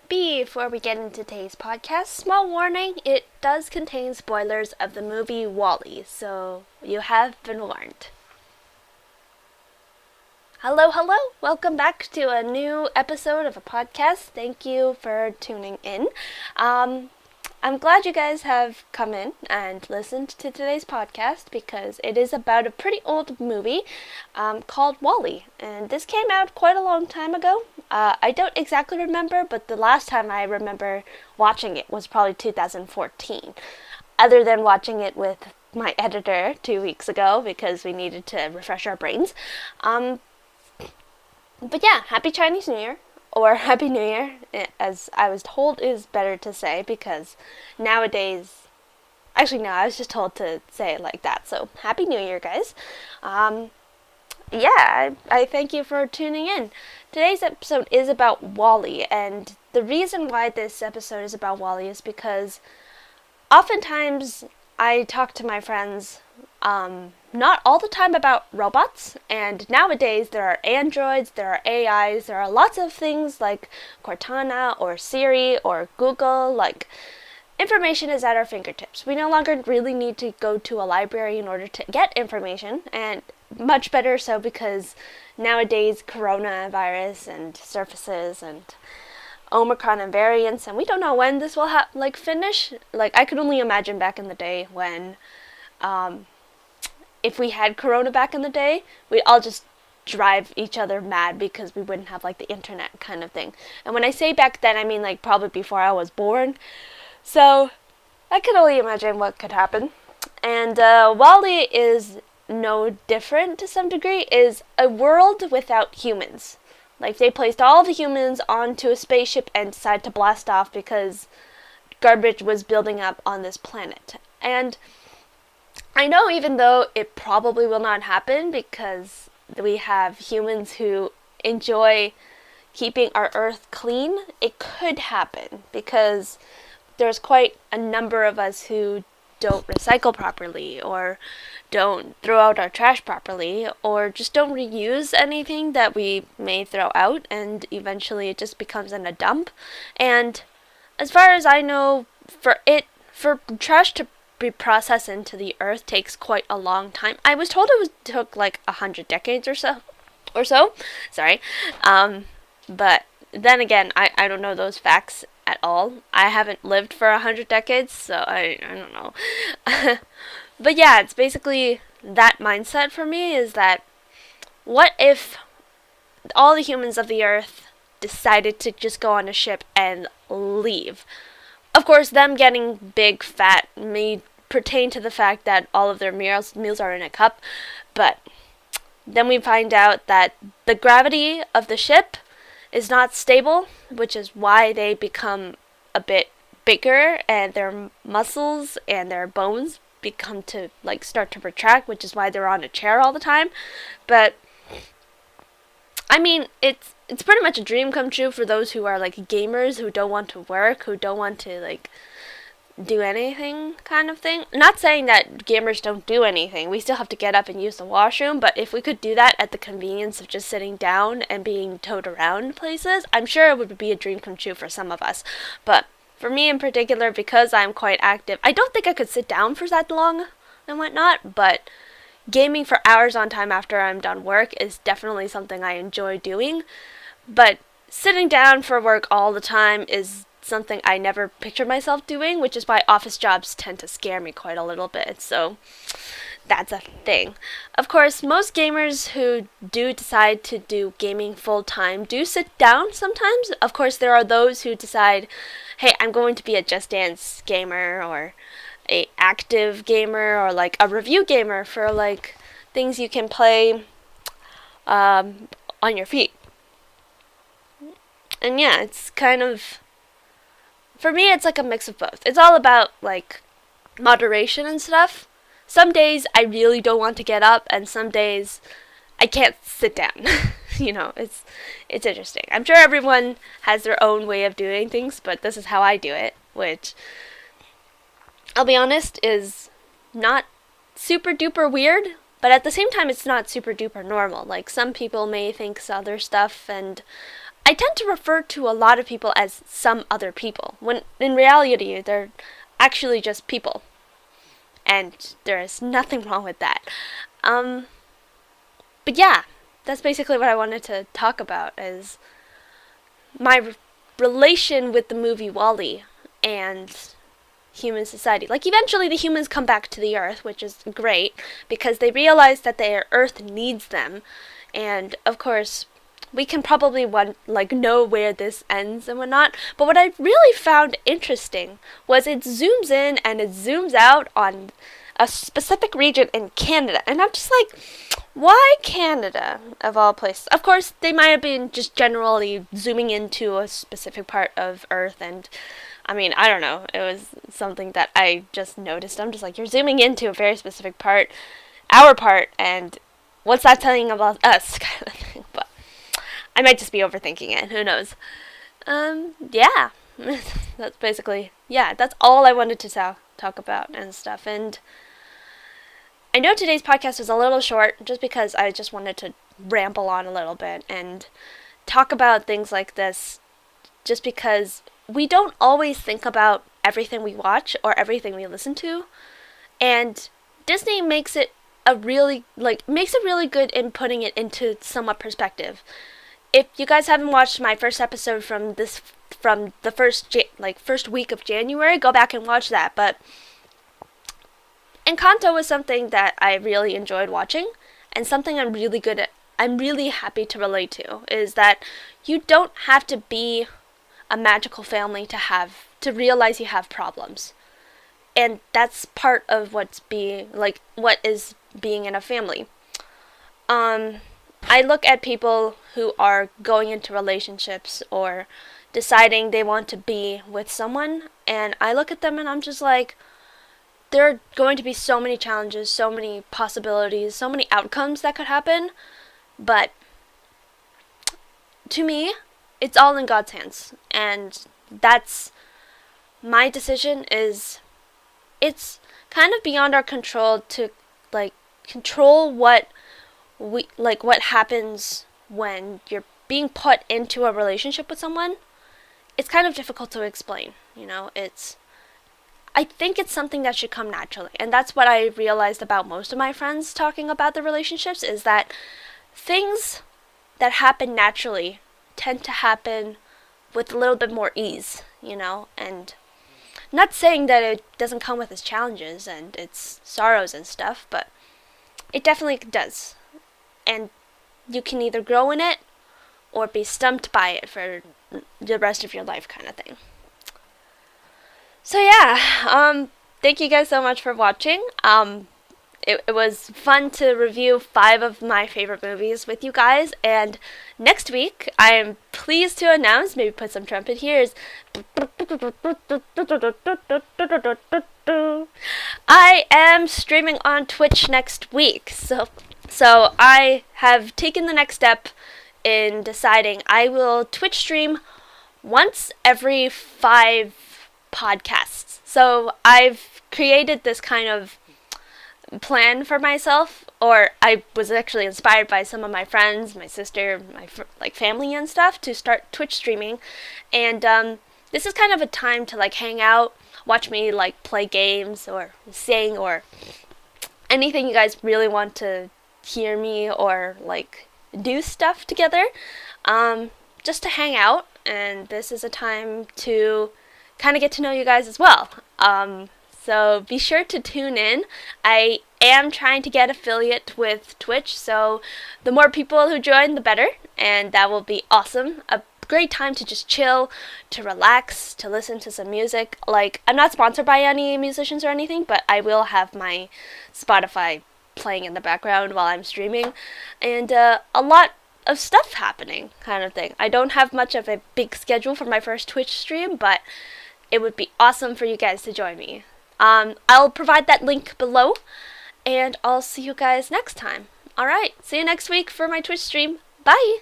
Before we get into today's podcast, small warning, it does contain spoilers of the movie WALL-E, so you have been warned. Hello, welcome back to a new episode of a podcast. Thank you for tuning in. I'm glad you guys have come in and listened to today's podcast because it is about a pretty old movie called WALL-E. And this came out quite a long time ago. I don't exactly remember, but the last time I remember watching it was probably 2014. Other than watching it with my editor 2 weeks ago because we needed to refresh our brains. But yeah, Happy Chinese New Year. Or Happy New Year, as I was told is better to say, because nowadays, actually no, I was just told to say it like that, so Happy New Year, guys. I thank you for tuning in. Today's episode is about WALL-E, and the reason why this episode is about WALL-E is because oftentimes I talk to my friends not all the time about robots, and nowadays there are androids, there are AIs, there are lots of things like Cortana or Siri or Google, like information is at our fingertips. We no longer really need to go to a library in order to get information, and much better so because nowadays coronavirus and surfaces and Omicron and variants, and we don't know when this will finish. Like, I could only imagine back in the day when if we had corona back in the day, we'd all just drive each other mad because we wouldn't have, like, the internet kind of thing. And when I say back then, I mean, like, probably before I was born. So, I could only imagine what could happen. And WALL-E is no different to some degree, is a world without humans. Like, they placed all the humans onto a spaceship and decided to blast off because garbage was building up on this planet. And I know, even though it probably will not happen because we have humans who enjoy keeping our earth clean, it could happen because there's quite a number of us who don't recycle properly or don't throw out our trash properly or just don't reuse anything that we may throw out, and eventually it just becomes in a dump. And as far as I know, for trash to be processed into the earth takes quite a long time. I was told it took like 100 decades or so. Sorry. But then again, I don't know those facts at all. I haven't lived for 100 decades, so I don't know. But yeah, it's basically that mindset for me, is that what if all the humans of the earth decided to just go on a ship and leave? Of course, them getting big, fat may pertain to the fact that all of their meals are in a cup, but then we find out that the gravity of the ship is not stable, which is why they become a bit bigger, and their muscles and their bones become to, like, start to retract, which is why they're on a chair all the time. But I mean, it's pretty much a dream come true for those who are, like, gamers, who don't want to work, who don't want to, like, do anything kind of thing. Not saying that gamers don't do anything. We still have to get up and use the washroom, but if we could do that at the convenience of just sitting down and being towed around places, I'm sure it would be a dream come true for some of us. But for me in particular, because I'm quite active, I don't think I could sit down for that long and whatnot, but gaming for hours on time after I'm done work is definitely something I enjoy doing. But sitting down for work all the time is something I never pictured myself doing, which is why office jobs tend to scare me quite a little bit. So that's a thing. Of course, most gamers who do decide to do gaming full time do sit down sometimes. Of course, there are those who decide, hey, I'm going to be a Just Dance gamer or a active gamer or like a review gamer for like things you can play on your feet. And yeah, it's kind of, for me, it's like a mix of both. It's all about, like, moderation and stuff. Some days I really don't want to get up, and some days I can't sit down. You know, it's interesting. I'm sure everyone has their own way of doing things, but this is how I do it, which, I'll be honest, is not super duper weird, but at the same time it's not super duper normal. Like, some people may think it's other stuff, and I tend to refer to a lot of people as some other people, when in reality they're actually just people. And there is nothing wrong with that. But yeah, that's basically what I wanted to talk about, is my relation with the movie WALL-E and human society. Like, eventually the humans come back to the Earth, which is great, because they realize that the Earth needs them. And, of course, we can probably know where this ends and whatnot. But what I really found interesting was it zooms in and it zooms out on a specific region in Canada. And I'm just like, why Canada, of all places? Of course, they might have been just generally zooming into a specific part of Earth. And, I mean, I don't know. It was something that I just noticed. I'm just like, you're zooming into a very specific part, our part, and what's that telling about us, kind of thing. But I might just be overthinking it. Who knows? Yeah. That's basically, yeah, that's all I wanted to talk about and stuff. And I know today's podcast was a little short just because I just wanted to ramble on a little bit and talk about things like this, just because we don't always think about everything we watch or everything we listen to. And Disney makes it really good in putting it into somewhat perspective. If you guys haven't watched my first episode from the first week of January, go back and watch that. But Encanto was something that I really enjoyed watching, and something I'm really good at. I'm really happy to relate to is that you don't have to be a magical family to realize you have problems, and that's part of what is being in a family. I look at people who are going into relationships or deciding they want to be with someone, and I look at them and I'm just like, there are going to be so many challenges, so many possibilities, so many outcomes that could happen, but to me, it's all in God's hands, and that's my decision. It's kind of beyond our control to control what happens when you're being put into a relationship with someone. It's kind of difficult to explain, I think it's something that should come naturally, and that's what I realized about most of my friends talking about their relationships, is that things that happen naturally tend to happen with a little bit more ease, and not saying that it doesn't come with its challenges and its sorrows and stuff, but it definitely does. And you can either grow in it or be stumped by it for the rest of your life, kind of thing. So yeah, thank you guys so much for watching. It was fun to review 5 of my favorite movies with you guys, and next week I am pleased to announce, maybe put some trumpet here, I am streaming on Twitch next week. So I have taken the next step in deciding I will Twitch stream once every 5 podcasts. So I've created this kind of plan for myself, or I was actually inspired by some of my friends, my sister, my family and stuff, to start Twitch streaming. And this is kind of a time to hang out, watch me play games or sing or anything you guys really want to hear me or do stuff together, just to hang out. And this is a time to kind of get to know you guys as well. So be sure to tune in. I am trying to get affiliate with Twitch, so the more people who join, the better, and that will be awesome. A great time to just chill, to relax, to listen to some music. I'm not sponsored by any musicians or anything, but I will have my Spotify playing in the background while I'm streaming, and a lot of stuff happening, kind of thing. I don't have much of a big schedule for my first Twitch stream, but it would be awesome for you guys to join me. I'll provide that link below, and I'll see you guys next time. Alright, see you next week for my Twitch stream. Bye!